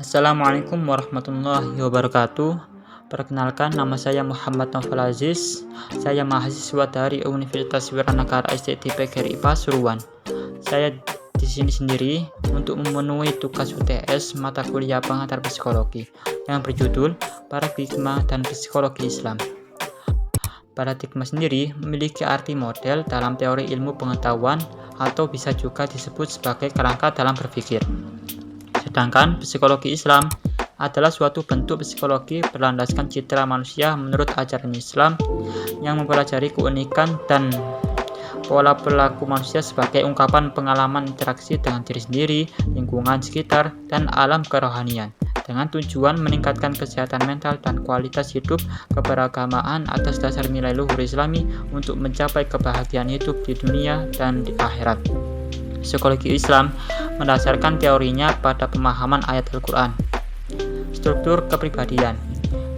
Assalamualaikum warahmatullahi wabarakatuh. Perkenalkan, nama saya Muhammad Novel Aziz. Saya mahasiswa dari Universitas Wiranagara STT PGRI Pasuruan. Saya di sini sendiri untuk memenuhi tugas UTS mata kuliah pengantar psikologi yang berjudul Paradigma dan Psikologi Islam. Paradigma sendiri memiliki arti model dalam teori ilmu pengetahuan atau bisa juga disebut sebagai kerangka dalam berpikir. Sedangkan psikologi Islam adalah suatu bentuk psikologi berlandaskan citra manusia menurut ajaran Islam yang mempelajari keunikan dan pola perilaku manusia sebagai ungkapan pengalaman interaksi dengan diri sendiri, lingkungan sekitar, dan alam kerohanian dengan tujuan meningkatkan kesehatan mental dan kualitas hidup keberagamaan atas dasar nilai luhur Islami untuk mencapai kebahagiaan hidup di dunia dan di akhirat. Psikologi Islam mendasarkan teorinya pada pemahaman ayat Al-Quran. Struktur kepribadian.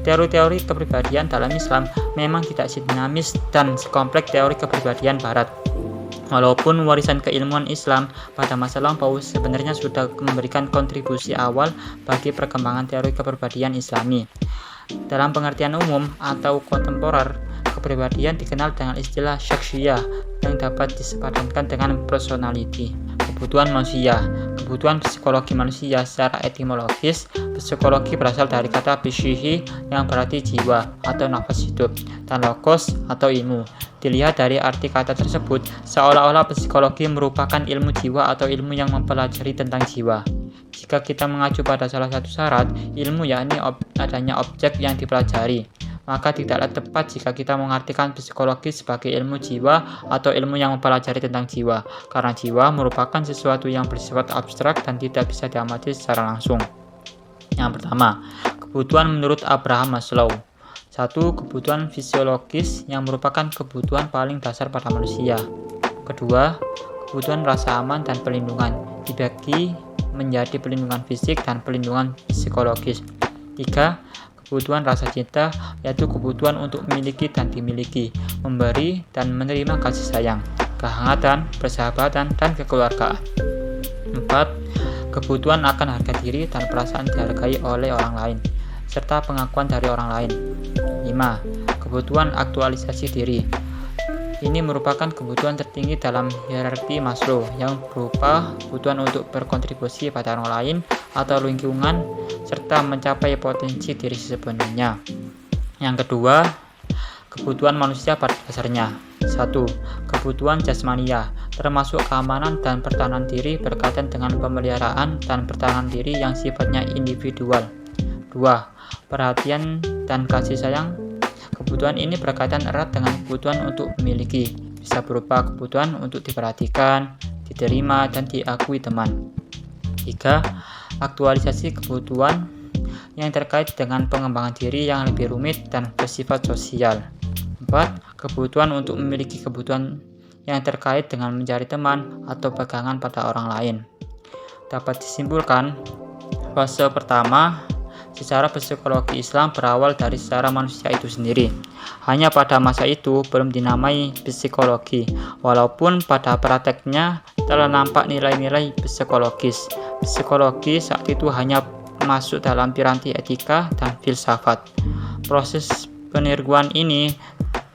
Teori-teori kepribadian dalam Islam memang tidak sedinamis dan sekompleks teori kepribadian Barat. Walaupun warisan keilmuan Islam pada masa lampau sebenarnya sudah memberikan kontribusi awal bagi perkembangan teori kepribadian Islami. Dalam pengertian umum atau kontemporer, kepribadian dikenal dengan istilah syakhsiyah yang dapat disepadankan dengan personality. Kebutuhan manusia. Kebutuhan psikologi manusia secara etimologis, psikologi berasal dari kata psyche yang berarti jiwa atau nafas hidup, dan logos atau ilmu. Dilihat dari arti kata tersebut, seolah-olah psikologi merupakan ilmu jiwa atau ilmu yang mempelajari tentang jiwa. Jika kita mengacu pada salah satu syarat ilmu, yakni adanya objek yang dipelajari, maka tidaklah tepat jika kita mengartikan psikologi sebagai ilmu jiwa atau ilmu yang mempelajari tentang jiwa, karena jiwa merupakan sesuatu yang bersifat abstrak dan tidak bisa diamati secara langsung. Yang pertama, kebutuhan menurut Abraham Maslow. 1. Kebutuhan fisiologis yang merupakan kebutuhan paling dasar pada manusia. Kedua, kebutuhan rasa aman dan perlindungan dibagi menjadi perlindungan fisik dan perlindungan psikologis. 3. Kebutuhan rasa cinta, yaitu kebutuhan untuk memiliki dan dimiliki, memberi dan menerima kasih sayang, kehangatan, persahabatan, dan kekeluargaan. 4. Kebutuhan akan harga diri dan perasaan dihargai oleh orang lain, serta pengakuan dari orang lain. 5. Kebutuhan aktualisasi diri. Ini merupakan kebutuhan tertinggi dalam hierarki Maslow yang berupa kebutuhan untuk berkontribusi pada orang lain atau lingkungan serta mencapai potensi diri sepenuhnya. Yang kedua, kebutuhan manusia pada dasarnya. 1. Kebutuhan jasmania, termasuk keamanan dan pertahanan diri berkaitan dengan pemeliharaan dan pertahanan diri yang sifatnya individual. 2. Perhatian dan kasih sayang. Kebutuhan ini berkaitan erat dengan kebutuhan untuk memiliki, bisa berupa kebutuhan untuk diperhatikan, diterima, dan diakui teman. 3. Aktualisasi kebutuhan yang terkait dengan pengembangan diri yang lebih rumit dan bersifat sosial. 4. Kebutuhan untuk memiliki kebutuhan yang terkait dengan mencari teman atau pegangan pada orang lain. Dapat disimpulkan, fase pertama secara psikologi Islam berawal dari secara manusia itu sendiri. Hanya pada masa itu belum dinamai psikologi, walaupun pada prakteknya telah nampak nilai-nilai psikologis. Psikologi saat itu hanya masuk dalam piranti etika dan filsafat. Proses penirguan ini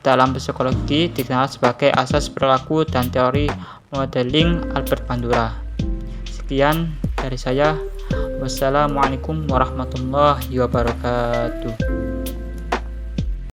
dalam psikologi dikenal sebagai asas perilaku dan teori modeling Albert Bandura. Sekian dari saya. Wassalamualaikum warahmatullahi wabarakatuh.